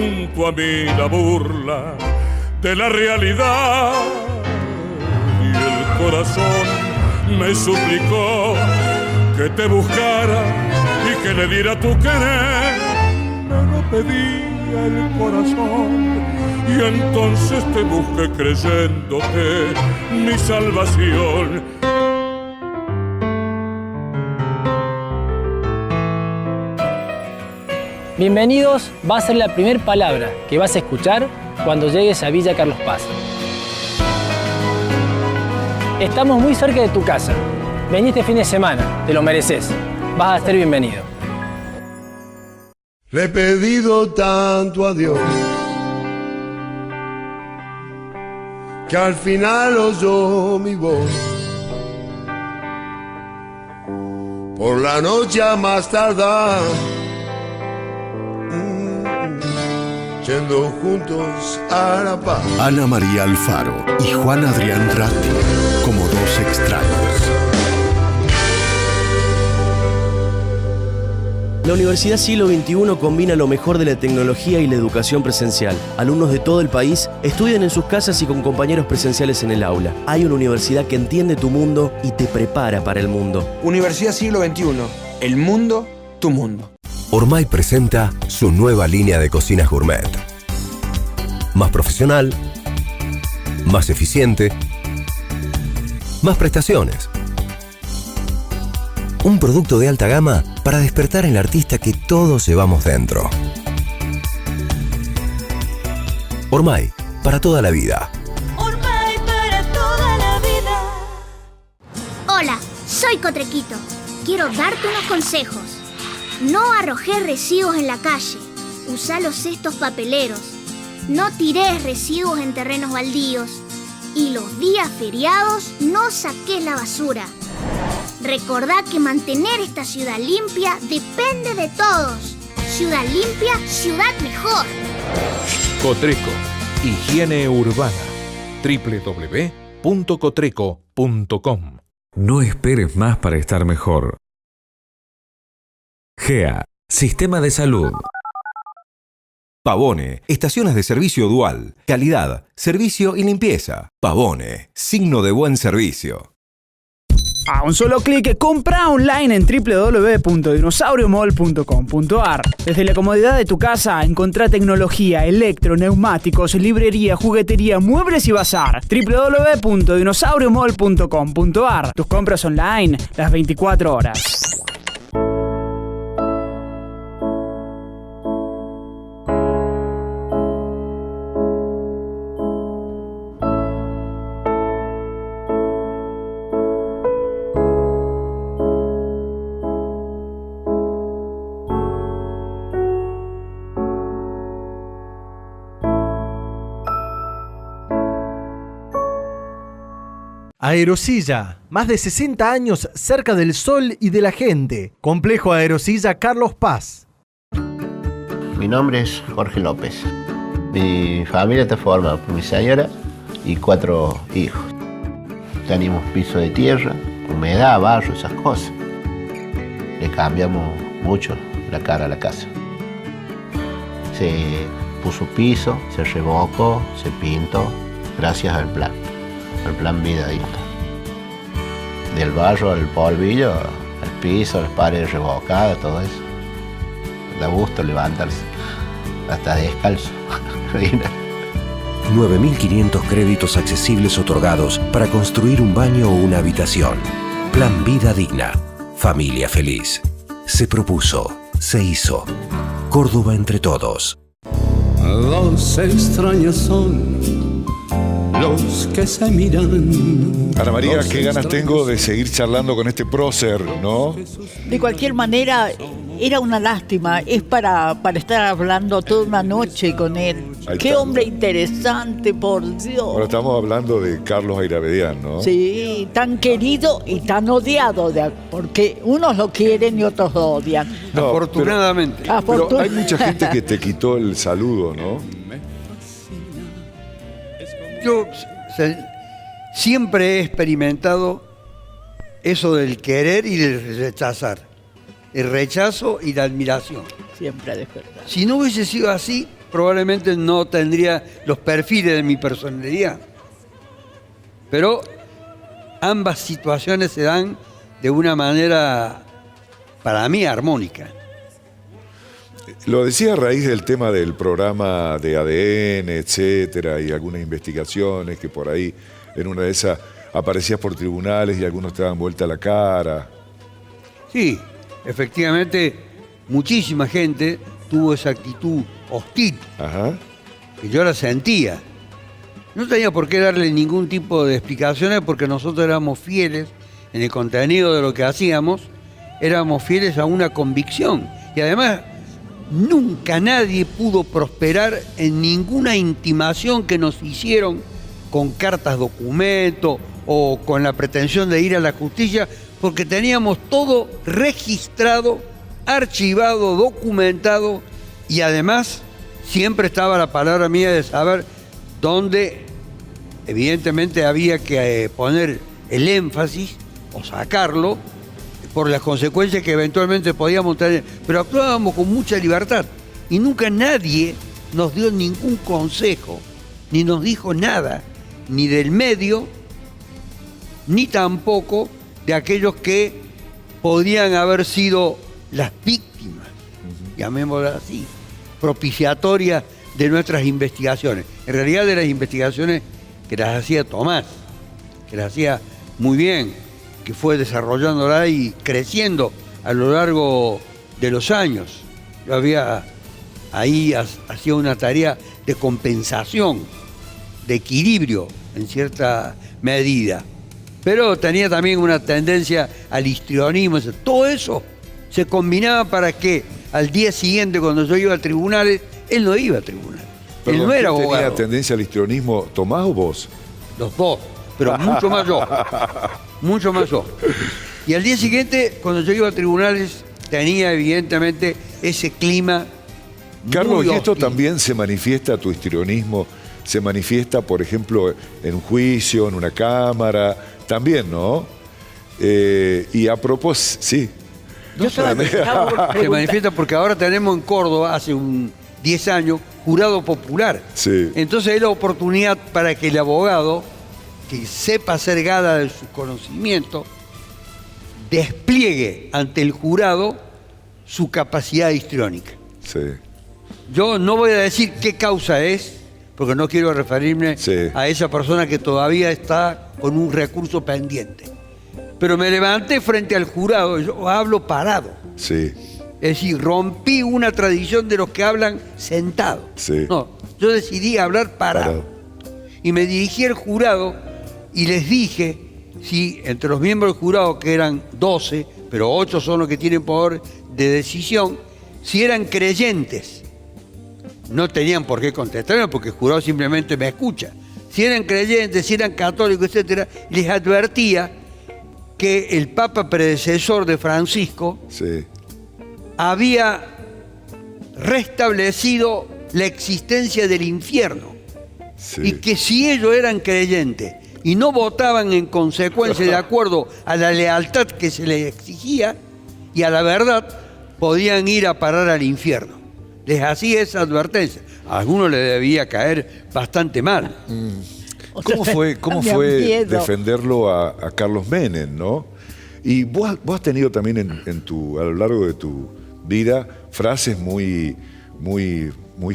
junto a mí la burla de la realidad. Y el corazón me suplicó que te buscara y que le diera tu querer. Me lo pedía el corazón y entonces te busqué creyéndote mi salvación. Bienvenidos va a ser la primera palabra que vas a escuchar cuando llegues a Villa Carlos Paz. Estamos muy cerca de tu casa. Vení este fin de semana, te lo mereces. Vas a ser bienvenido. Le he pedido tanto a Dios que al final oyó mi voz. Por la noche a más tardar, yendo juntos a la paz. Ana María Alfaro y Juan Adrián Ratti, como dos extraños. La Universidad Siglo XXI combina lo mejor de la tecnología y la educación presencial. Alumnos de todo el país estudian en sus casas y con compañeros presenciales en el aula. Hay una universidad que entiende tu mundo y te prepara para el mundo. Universidad Siglo XXI. El mundo, tu mundo. Ormay presenta su nueva línea de cocinas gourmet. Más profesional, más eficiente, más prestaciones. Un producto de alta gama para despertar en el artista que todos llevamos dentro. Ormay, para toda la vida. Ormay, para toda la vida. Hola, soy Cotrequito. Quiero darte unos consejos. No arrojes residuos en la calle. Usa los cestos papeleros. No tires residuos en terrenos baldíos. Y los días feriados no saques la basura. Recordá que mantener esta ciudad limpia depende de todos. Ciudad limpia, ciudad mejor. Cotreco, higiene urbana. www.cotreco.com. No esperes más para estar mejor. GEA, Sistema de Salud. Pavone, estaciones de servicio dual, calidad, servicio y limpieza. Pavone, signo de buen servicio. A un solo clic, compra online en www.dinosauriomall.com.ar. Desde la comodidad de tu casa, encontrá tecnología, electro, neumáticos, librería, juguetería, muebles y bazar. www.dinosauriomall.com.ar. Tus compras online las 24 horas. Aerosilla, más de 60 años cerca del sol y de la gente. Complejo Aerosilla Carlos Paz. Mi nombre es Jorge López. Mi familia está formada por mi señora y 4 hijos. Teníamos piso de tierra, humedad, barro, esas cosas. Le cambiamos mucho la cara a la casa. Se puso piso, se revocó, se pintó, gracias al plan Vida Digna. Del barro al polvillo, al piso, las paredes revocadas, todo eso. Da gusto levantarse, hasta descalzo. 9.500 créditos accesibles otorgados para construir un baño o una habitación. Plan Vida Digna. Familia feliz. Se propuso, se hizo. Córdoba entre todos. Los extraños son los que se miran. Ana María, qué ganas tengo de seguir charlando con este prócer, ¿no? De cualquier manera, era una lástima. Es para estar hablando toda una noche con él. Qué hombre interesante, por Dios. Ahora estamos hablando de Carlos Ayravedian, ¿no? Sí, tan querido y tan odiado, porque unos lo quieren y otros lo odian. No, afortunadamente. Pero hay mucha gente que te quitó el saludo, ¿no? Yo siempre he experimentado eso del querer y del rechazar. El rechazo y la admiración. Siempre de verdad. Si no hubiese sido así, probablemente no tendría los perfiles de mi personalidad. Pero ambas situaciones se dan de una manera, para mí, armónica. Lo decía a raíz del tema del programa de ADN, etcétera, y algunas investigaciones que por ahí, en una de esas, aparecías por tribunales y algunos te daban vuelta la cara. Sí, efectivamente, muchísima gente tuvo esa actitud hostil. Ajá. Que yo la sentía. No tenía por qué darle ningún tipo de explicaciones porque nosotros éramos fieles en el contenido de lo que hacíamos, éramos fieles a una convicción. Y además, nunca nadie pudo prosperar en ninguna intimación que nos hicieron con cartas documento o con la pretensión de ir a la justicia, porque teníamos todo registrado, archivado, documentado, y además siempre estaba la palabra mía de saber dónde evidentemente había que poner el énfasis o sacarlo por las consecuencias que eventualmente podíamos tener, pero actuábamos con mucha libertad y nunca nadie nos dio ningún consejo, ni nos dijo nada, ni del medio, ni tampoco de aquellos que podían haber sido las víctimas, llamémoslas así, propiciatorias de nuestras investigaciones. En realidad de las investigaciones que las hacía Tomás, que las hacía muy bien, que fue desarrollándola y creciendo a lo largo de los años. Yo había ahí hacía una tarea de compensación, de equilibrio en cierta medida, pero tenía también una tendencia al histrionismo. Todo eso se combinaba para que al día siguiente, cuando yo iba a tribunales, él no iba a tribunales. Perdón, él no era ¿quién abogado. tenía tendencia al histrionismo, Tomás o vos? Los dos, pero mucho más yo. Mucho más yo. Y al día siguiente, cuando yo iba a tribunales, tenía evidentemente ese clima. Carlos, muy ¿y esto hostil. también se manifiesta, tu histrionismo, se manifiesta, por ejemplo, en un juicio, en una cámara? También, ¿no? Y a propósito, sí. Yo se manifiesta porque ahora tenemos en Córdoba, hace 10 años, jurado popular. Sí. Entonces hay la oportunidad para que el abogado, que sepa hacer gala de su conocimiento, despliegue ante el jurado su capacidad histriónica. Sí. Yo no voy a decir qué causa es, porque no quiero referirme a esa persona que todavía está con un recurso pendiente. Pero me levanté frente al jurado, yo hablo parado. Sí. Es decir, rompí una tradición de los que hablan sentados. Sí. No, yo decidí hablar parado. Y me dirigí al jurado y les dije si entre los miembros del jurado, que eran 12, pero 8 son los que tienen poder de decisión, si eran creyentes. No tenían por qué contestarme porque el jurado simplemente me escucha. Si eran creyentes, si eran católicos, etc., les advertía que el Papa predecesor de Francisco había restablecido la existencia del infierno. Y que si ellos eran creyentes y no votaban en consecuencia de acuerdo a la lealtad que se les exigía y a la verdad, podían ir a parar al infierno. Les hacía esa advertencia. A algunos les debía caer bastante mal. ¿Cómo fue defenderlo a Carlos Menem, no? Y vos has tenido también a lo largo de tu vida frases muy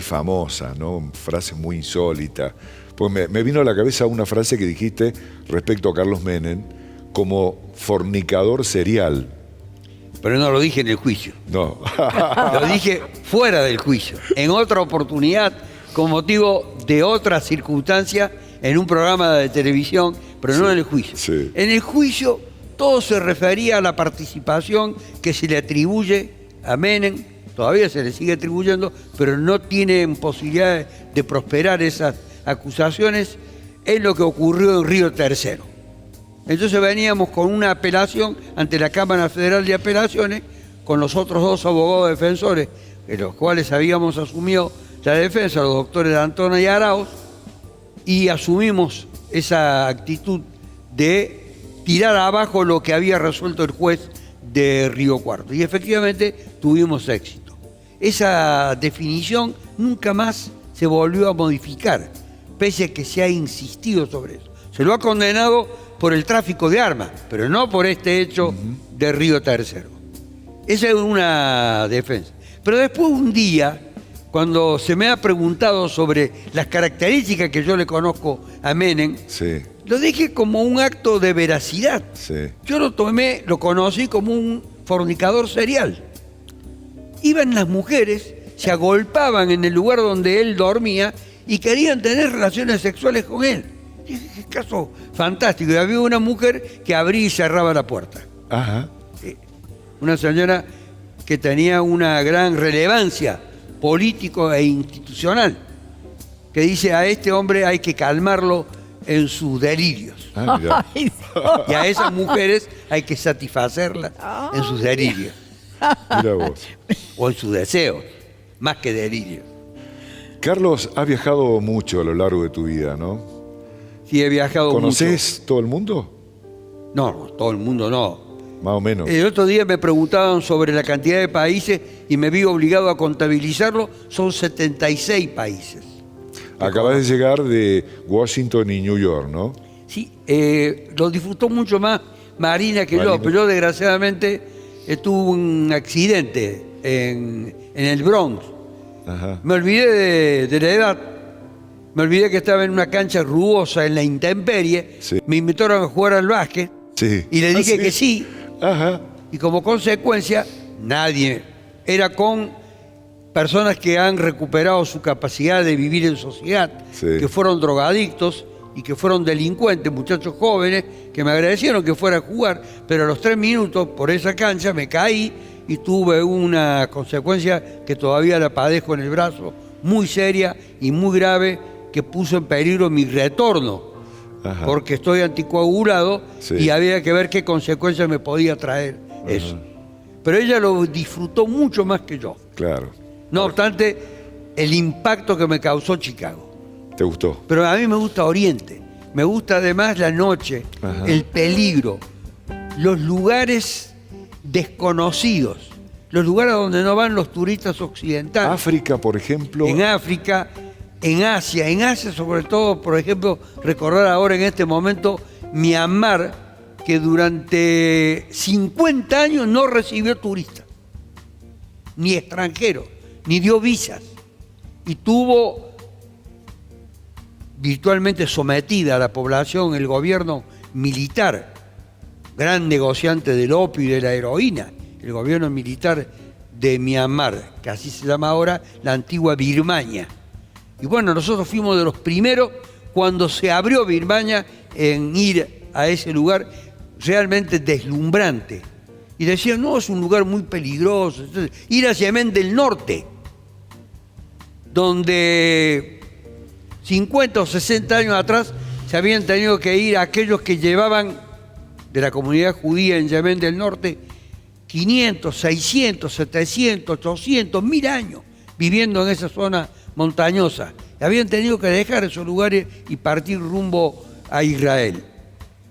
famosas, ¿no? Frases muy insólitas. Pues me vino a la cabeza una frase que dijiste respecto a Carlos Menem como fornicador serial. Pero no lo dije en el juicio. No. Lo dije fuera del juicio, en otra oportunidad, con motivo de otra circunstancia, en un programa de televisión, pero no en el juicio. Sí. En el juicio todo se refería a la participación que se le atribuye a Menem, todavía se le sigue atribuyendo, pero no tienen posibilidad de prosperar esas acusaciones en lo que ocurrió en Río Tercero. Entonces veníamos con una apelación ante la Cámara Federal de Apelaciones, con los otros 2 abogados defensores, de los cuales habíamos asumido la defensa, los doctores Antona y Arauz, y asumimos esa actitud de tirar abajo lo que había resuelto el juez de Río Cuarto. Y efectivamente tuvimos éxito. esa definición nunca más se volvió a modificar, pese a que se ha insistido sobre eso. Se lo ha condenado por el tráfico de armas, pero no por este hecho de Río Tercero. Esa es una defensa. Pero después un día, cuando se me ha preguntado sobre las características que yo le conozco a Menem, lo dije como un acto de veracidad. Yo lo conocí como un fornicador serial. Iban las mujeres, se agolpaban en el lugar donde él dormía y querían tener relaciones sexuales con él. Dije, qué caso fantástico. Y había una mujer que abría y cerraba la puerta. Ajá. Una señora que tenía una gran relevancia político e institucional, que dice: a este hombre hay que calmarlo en sus delirios. Y a esas mujeres hay que satisfacerlas en sus delirios. Mira vos. O en sus deseos, más que delirios. Carlos, has viajado mucho a lo largo de tu vida, ¿no? Sí, he viajado mucho. ¿Conocés todo el mundo? No, todo el mundo no. Más o menos. El otro día me preguntaban sobre la cantidad de países y me vi obligado a contabilizarlo. Son 76 países. Acabas de llegar de Washington y New York, ¿no? Sí, lo disfrutó mucho más Marina que yo, pero yo desgraciadamente tuve un accidente en el Bronx. Ajá. Me olvidé de la edad, me olvidé que estaba en una cancha rugosa en la intemperie, me invitaron a jugar al básquet y le dije que sí. Ajá. Y como consecuencia, nadie, era con personas que han recuperado su capacidad de vivir en sociedad, que fueron drogadictos y que fueron delincuentes, muchachos jóvenes, que me agradecieron que fuera a jugar, pero a los 3 minutos por esa cancha me caí y tuve una consecuencia que todavía la padezco en el brazo, muy seria y muy grave, que puso en peligro mi retorno. Ajá. Porque estoy anticoagulado y había que ver qué consecuencias me podía traer eso. Pero ella lo disfrutó mucho más que yo. Claro. No obstante, el impacto que me causó Chicago. ¿Te gustó? Pero a mí me gusta Oriente. Me gusta además la noche, el peligro, los lugares desconocidos, los lugares donde no van los turistas occidentales. África, por ejemplo. En África, en Asia sobre todo, por ejemplo, recordar ahora en este momento Myanmar, que durante 50 años no recibió turistas, ni extranjeros, ni dio visas, y tuvo virtualmente sometida a la población el gobierno militar, gran negociante del opio y de la heroína, el gobierno militar de Myanmar, que así se llama ahora la antigua Birmania. Y bueno, nosotros fuimos de los primeros cuando se abrió Birmania en ir a ese lugar realmente deslumbrante. Y decían, no, es un lugar muy peligroso. Entonces, ir a Yemen del Norte, donde 50 o 60 años atrás se habían tenido que ir aquellos que llevaban de la comunidad judía en Yemen del Norte 500, 600, 700, 800, 1000 años viviendo en esa zona montañosa. Habían tenido que dejar esos lugares y partir rumbo a Israel.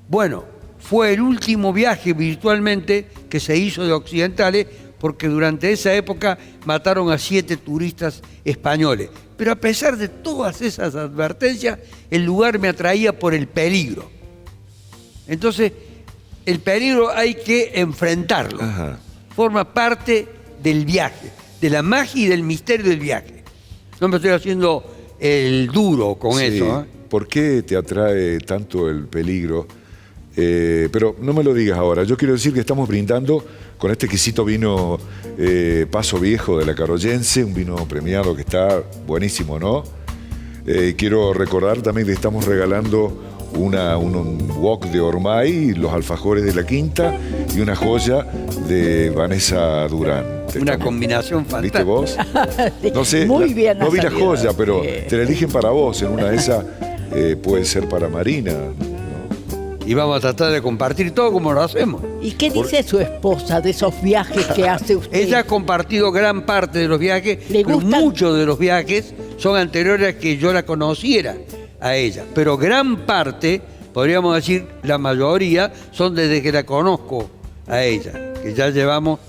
Bueno, fue el último viaje virtualmente que se hizo de occidentales, porque durante esa época mataron a 7 turistas españoles. Pero a pesar de todas esas advertencias, el lugar me atraía por el peligro. Entonces, el peligro hay que enfrentarlo. Ajá. Forma parte del viaje, de la magia y del misterio del viaje. No me estoy haciendo el duro con eso, ¿eh? ¿Por qué te atrae tanto el peligro? Pero no me lo digas ahora. Yo quiero decir que estamos brindando con este exquisito vino Paso Viejo de la Carollense, un vino premiado que está buenísimo, ¿no? Quiero recordar también que estamos regalando un wok de Ormay, los alfajores de la Quinta y una joya de Vanessa Durán. Una combinación fantástica. ¿Viste vos? No sé, muy bien. No vi la joya, pero te la eligen para vos. En una de esas puede ser para Marina. Y vamos a tratar de compartir todo como lo hacemos. ¿Y qué dice su esposa de esos viajes que hace usted? Ella ha compartido gran parte de los viajes, pero muchos de los viajes son anteriores a que yo la conociera a ella. Pero gran parte, podríamos decir la mayoría, son desde que la conozco a ella, que ya llevamos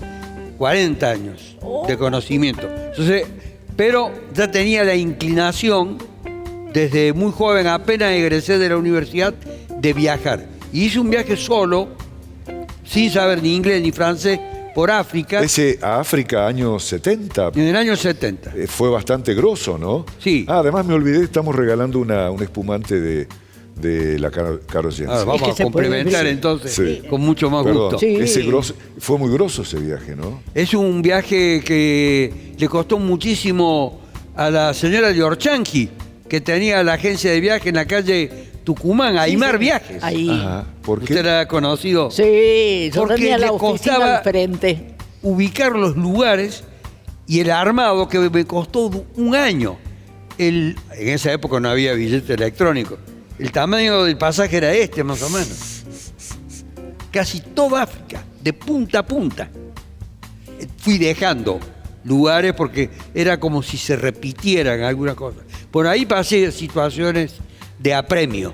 40 años de conocimiento. Entonces, pero ya tenía la inclinación, desde muy joven, apenas egresé de la universidad, de viajar. Y hice un viaje solo, sin saber ni inglés ni francés, por África. Ese a África, años 70. En el año 70. Fue bastante grosso, ¿no? Sí. Además me olvidé, estamos regalando un espumante de la Carol Jensen. Vamos a complementar entonces, con mucho más gusto. Sí. Fue muy grosso ese viaje, ¿no? Es un viaje que le costó muchísimo a la señora de Orchanqui, que tenía la agencia de viaje en la calle Tucumán, Aymar Viajes. Ahí. Ajá. ¿Por qué? ¿Usted la ha conocido? Sí, yo porque tenía la le oficina costaba al frente. ubicar los lugares y el armado, que me costó un año. En esa época no había billete electrónico. El tamaño del pasaje era este, más o menos. Casi toda África, de punta a punta. Fui dejando lugares porque era como si se repitieran algunas cosas. Por ahí pasé situaciones de apremio.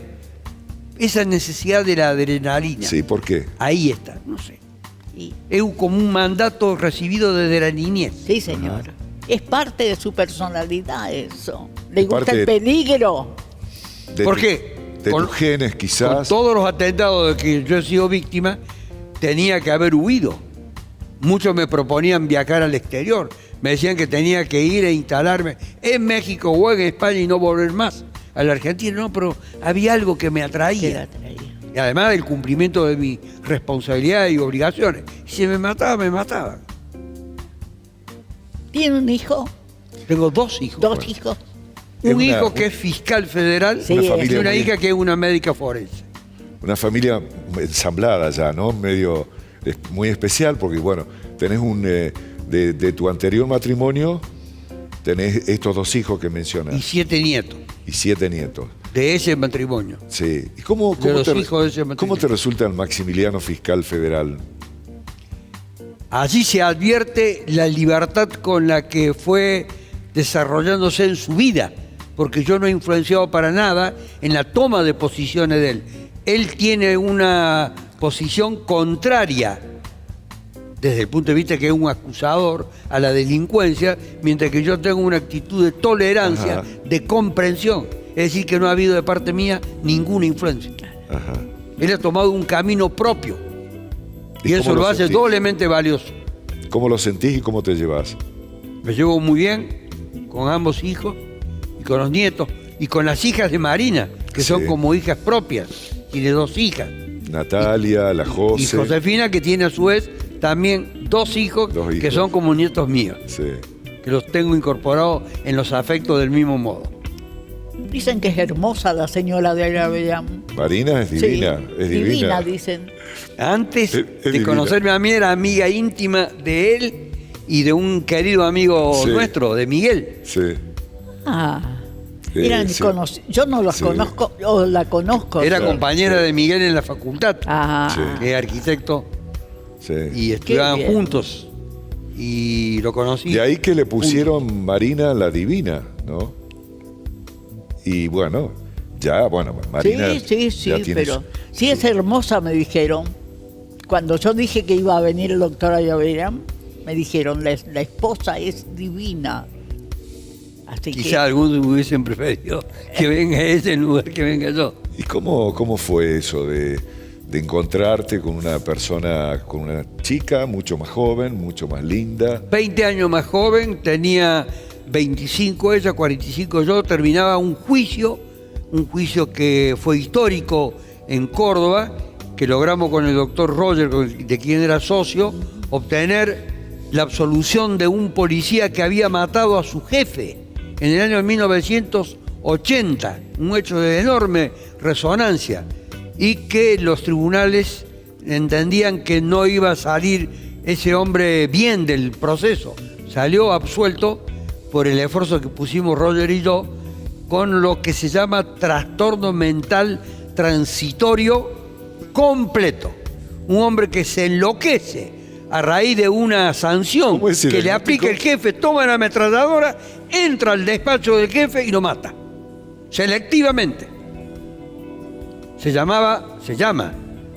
Esa necesidad de la adrenalina. Sí, ¿por qué? Ahí está, no sé. Es como un mandato recibido desde la niñez. Sí, señor. Es parte de su personalidad eso. Le gusta parte el peligro. ¿Por qué? De tus genes, quizás. Con todos los atentados de que yo he sido víctima, tenía que haber huido. Muchos me proponían viajar al exterior. Me decían que tenía que ir e instalarme en México o en España y no volver más a la Argentina. No, pero había algo que me atraía. Y además del cumplimiento de mi responsabilidad y obligaciones. Si me mataba, me mataba. ¿Tiene un hijo? Tengo dos hijos. ¿Dos hijos? Un hijo que es fiscal federal y una hija que es una médica forense. Una familia ensamblada ya, ¿no? Medio muy especial porque, bueno, tenés de tu anterior matrimonio, tenés estos dos hijos que mencionas. Y 7 nietos. Y 7 nietos. De ese matrimonio. Sí. ¿Y cómo te resulta el Maximiliano Fiscal Federal? Allí se advierte la libertad con la que fue desarrollándose en su vida, porque yo no he influenciado para nada en la toma de posiciones de él. Él tiene una posición contraria, desde el punto de vista que es un acusador a la delincuencia, mientras que yo tengo una actitud de tolerancia, ajá, de comprensión. Es decir, que no ha habido de parte mía ninguna influencia. Ajá. Él ha tomado un camino propio. Y eso lo hace doblemente valioso. ¿Cómo lo sentís y cómo te llevas? Me llevo muy bien con ambos hijos y con los nietos y con las hijas de Marina, que son como hijas propias. Tiene 2 hijas. Natalia, la José. Y Josefina, que tiene a su vez también 2 hijos que son como nietos míos. Sí. Que los tengo incorporados en los afectos del mismo modo. Dicen que es hermosa la señora de Avellán. Marina es divina. Sí, es divina, dicen. Antes de conocerme a mí, era amiga íntima de él y de un querido amigo nuestro, de Miguel. Sí. Eran yo no los conozco, o la conozco. Era compañera de Miguel en la facultad, que es arquitecto, y estudiaban juntos. Y lo conocí. De ahí que le pusieron Marina la Divina, ¿no? Y bueno, Marina. Sí, pero sí es hermosa, me dijeron. Cuando yo dije que iba a venir el doctor Ayavérez, me dijeron, la esposa es divina. Así quizá algunos hubiesen preferido que venga ese en lugar que venga yo. ¿Y cómo fue eso de encontrarte con una persona, con una chica mucho más joven, mucho más linda? 20 años más joven, tenía 25 ella, 45 yo, terminaba un juicio que fue histórico en Córdoba, que logramos con el doctor Roger, de quien era socio, obtener la absolución de un policía que había matado a su jefe en el año 1980, un hecho de enorme resonancia, y que los tribunales entendían que no iba a salir ese hombre bien del proceso. Salió absuelto por el esfuerzo que pusimos Roger y yo, con lo que se llama trastorno mental transitorio completo. Un hombre que se enloquece a raíz de una sanción que le aplica el jefe, toma la ametralladora, entra al despacho del jefe y lo mata. Selectivamente. Se llama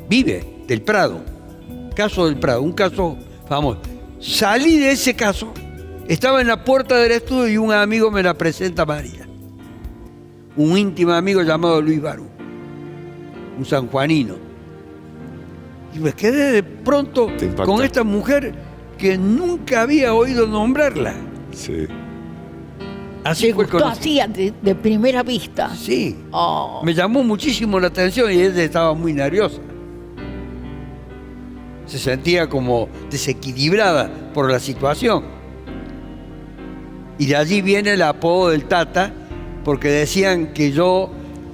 Vive del Prado. Caso del Prado, un caso famoso. Salí de ese caso Estaba en la puerta del estudio y un amigo me la presenta a María. Un íntimo amigo llamado Luis Barú, un sanjuanino. Y me quedé de pronto con esta mujer que nunca había oído nombrarla. Sí. Así fue gustó así de primera vista. Sí. Oh. Me llamó muchísimo la atención y ella estaba muy nerviosa. Se sentía como desequilibrada por la situación. Y de allí viene el apodo del Tata, porque decían que yo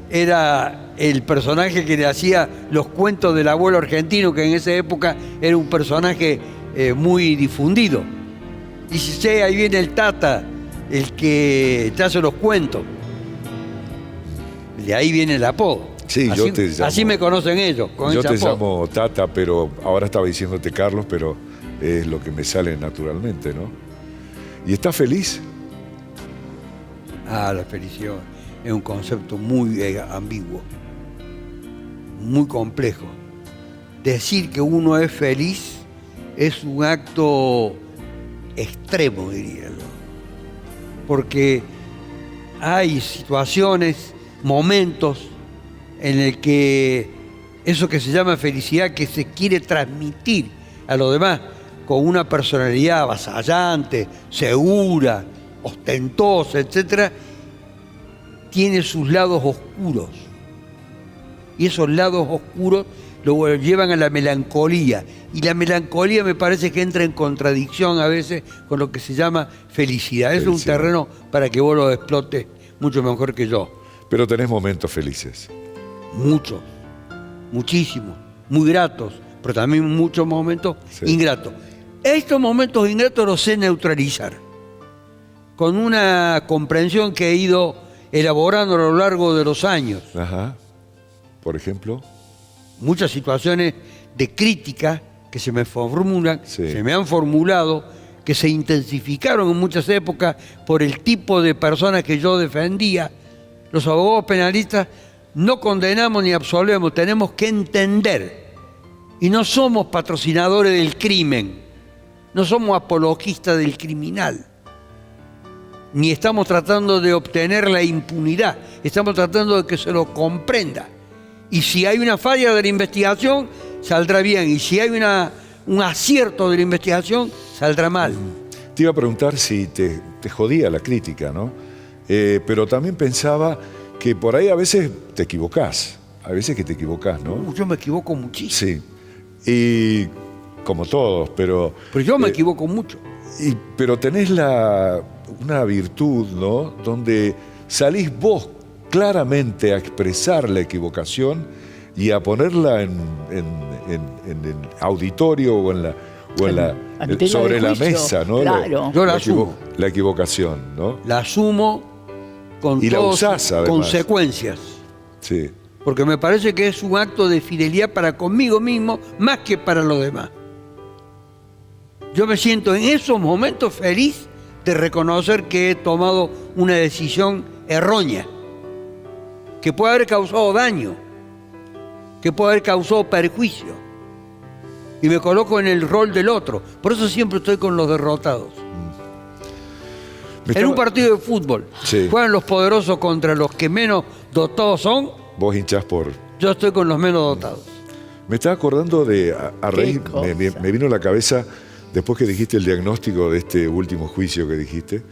era el personaje que le hacía los cuentos del abuelo argentino, que en esa época era un personaje muy difundido. Dice, sí, ahí viene el Tata, el que te hace los cuentos. De ahí viene el apodo. Sí, así, yo te llamo, así me conocen ellos, con yo ese te apodo. llamo Tata, pero ahora estaba diciéndote Carlos, pero es lo que me sale naturalmente, ¿no? ¿Y estás feliz? Ah, la felicidad es un concepto muy ambiguo, muy complejo. Decir que uno es feliz es un acto extremo, diría yo. Porque hay situaciones, momentos en el que eso que se llama felicidad, que se quiere transmitir a los demás con una personalidad avasallante, segura, ostentosa, etcétera, tiene sus lados oscuros. Y esos lados oscuros lo llevan a la melancolía. Y la melancolía me parece que entra en contradicción a veces con lo que se llama felicidad. Es un terreno para que vos lo explotes mucho mejor que yo. Pero tenés momentos felices. Muchos, muchísimos, muy gratos, pero también muchos momentos ingratos. Estos momentos ingratos los sé neutralizar con una comprensión que he ido elaborando a lo largo de los años. Ajá. Por ejemplo, muchas situaciones de crítica que se me formulan, se me han formulado, que se intensificaron en muchas épocas por el tipo de personas que yo defendía. Los abogados penalistas no condenamos ni absolvemos, tenemos que entender. Y no somos patrocinadores del crimen, no somos apologistas del criminal, ni estamos tratando de obtener la impunidad, estamos tratando de que se lo comprenda. Y si hay una falla de la investigación, saldrá bien. Y si hay un acierto de la investigación, saldrá mal. Te iba a preguntar si te jodía la crítica, ¿no? Pero también pensaba que por ahí a veces te equivocás. A veces que te equivocás, ¿no? Yo me equivoco muchísimo. Sí. Y como todos, pero... Pero yo me equivoco mucho. Pero tenés una virtud, ¿no? Donde salís vos claramente a expresar la equivocación y a ponerla en el auditorio o sobre la mesa, ¿no? Claro. Yo la asumo. La equivocación, ¿no? La asumo con todas consecuencias. Sí. Porque me parece que es un acto de fidelidad para conmigo mismo más que para los demás. Yo me siento en esos momentos feliz de reconocer que he tomado una decisión errónea, que puede haber causado daño, que puede haber causado perjuicio. Y me coloco en el rol del otro. Por eso siempre estoy con los derrotados. En un partido de fútbol, juegan los poderosos contra los que menos dotados son. Vos hinchás por... Yo estoy con los menos dotados. Me estaba acordando de, a raíz, me vino a la cabeza, después que dijiste el diagnóstico de este último juicio que dijiste,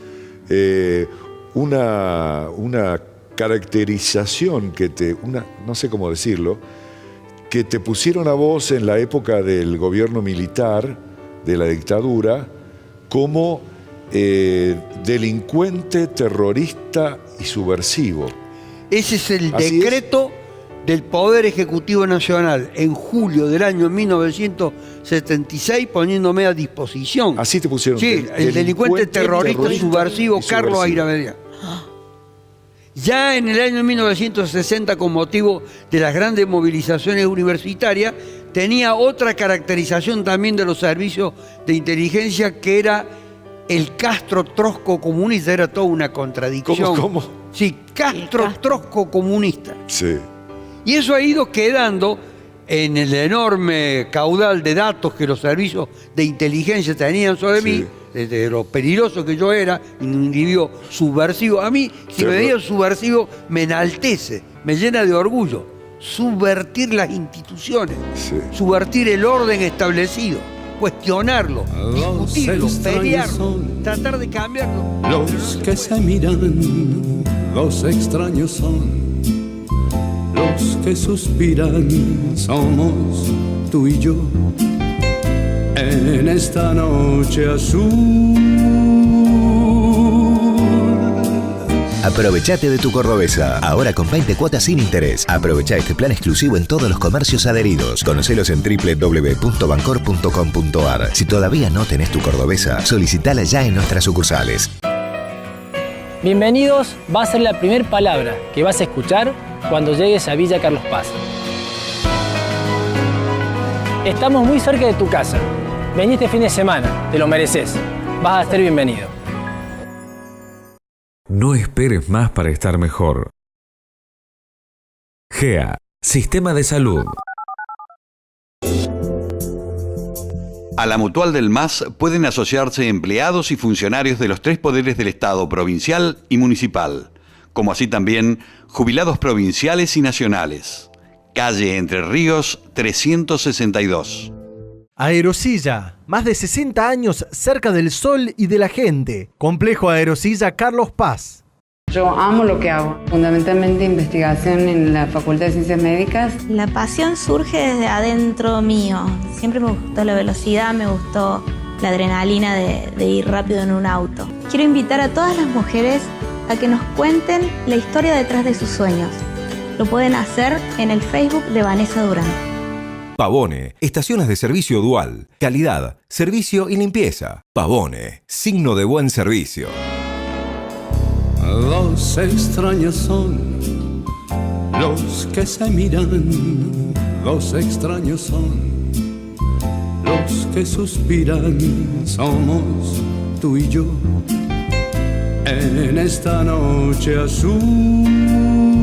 una caracterización no sé cómo decirlo, que te pusieron a vos en la época del gobierno militar, de la dictadura, como delincuente, terrorista y subversivo. Ese es el decreto del Poder Ejecutivo Nacional en julio del año 1976, poniéndome a disposición. Así te pusieron. Sí, el delincuente terrorista y subversivo Carlos Airamedia. Ya en el año 1960, con motivo de las grandes movilizaciones universitarias, tenía otra caracterización también de los servicios de inteligencia, que era el Castro-Trosco comunista. Era toda una contradicción. ¿Cómo? Sí, Castro-Trosco comunista. Sí. Y eso ha ido quedando en el enorme caudal de datos que los servicios de inteligencia tenían sobre mí, de lo peligroso que yo era, un individuo subversivo. A mí, si me veía subversivo, me enaltece, me llena de orgullo. Subvertir las instituciones, subvertir el orden establecido, cuestionarlo, discutirlo, pelearlo, tratar de cambiarlo. Los que se miran, los extraños son, los que suspiran, somos tú y yo, en esta noche azul. Aprovechate de tu cordobesa, ahora con 20 cuotas sin interés. Aprovecha este plan exclusivo en todos los comercios adheridos. Conocelos en www.bancor.com.ar. Si todavía no tenés tu cordobesa, solicitala ya en nuestras sucursales. Bienvenidos va a ser la primera palabra que vas a escuchar cuando llegues a Villa Carlos Paz. Estamos muy cerca de tu casa. Vení este fin de semana, te lo mereces. Vas a ser bienvenido. No esperes más para estar mejor. GEA, Sistema de Salud. A la Mutual del MAS pueden asociarse empleados y funcionarios de los 3 poderes del Estado, provincial y municipal, como así también jubilados provinciales y nacionales. Calle Entre Ríos 362. Aerosilla, más de 60 años cerca del sol y de la gente. Complejo Aerosilla Carlos Paz. Yo amo lo que hago, fundamentalmente investigación en la Facultad de Ciencias Médicas. La pasión surge desde adentro mío. Siempre me gustó la velocidad, me gustó la adrenalina de ir rápido en un auto. Quiero invitar a todas las mujeres a que nos cuenten la historia detrás de sus sueños. Lo pueden hacer en el Facebook de Vanessa Durán. Pavone, estaciones de servicio dual, calidad, servicio y limpieza. Pavone, signo de buen servicio. Los extraños son los que se miran, los extraños son los que suspiran, somos tú y yo en esta noche azul.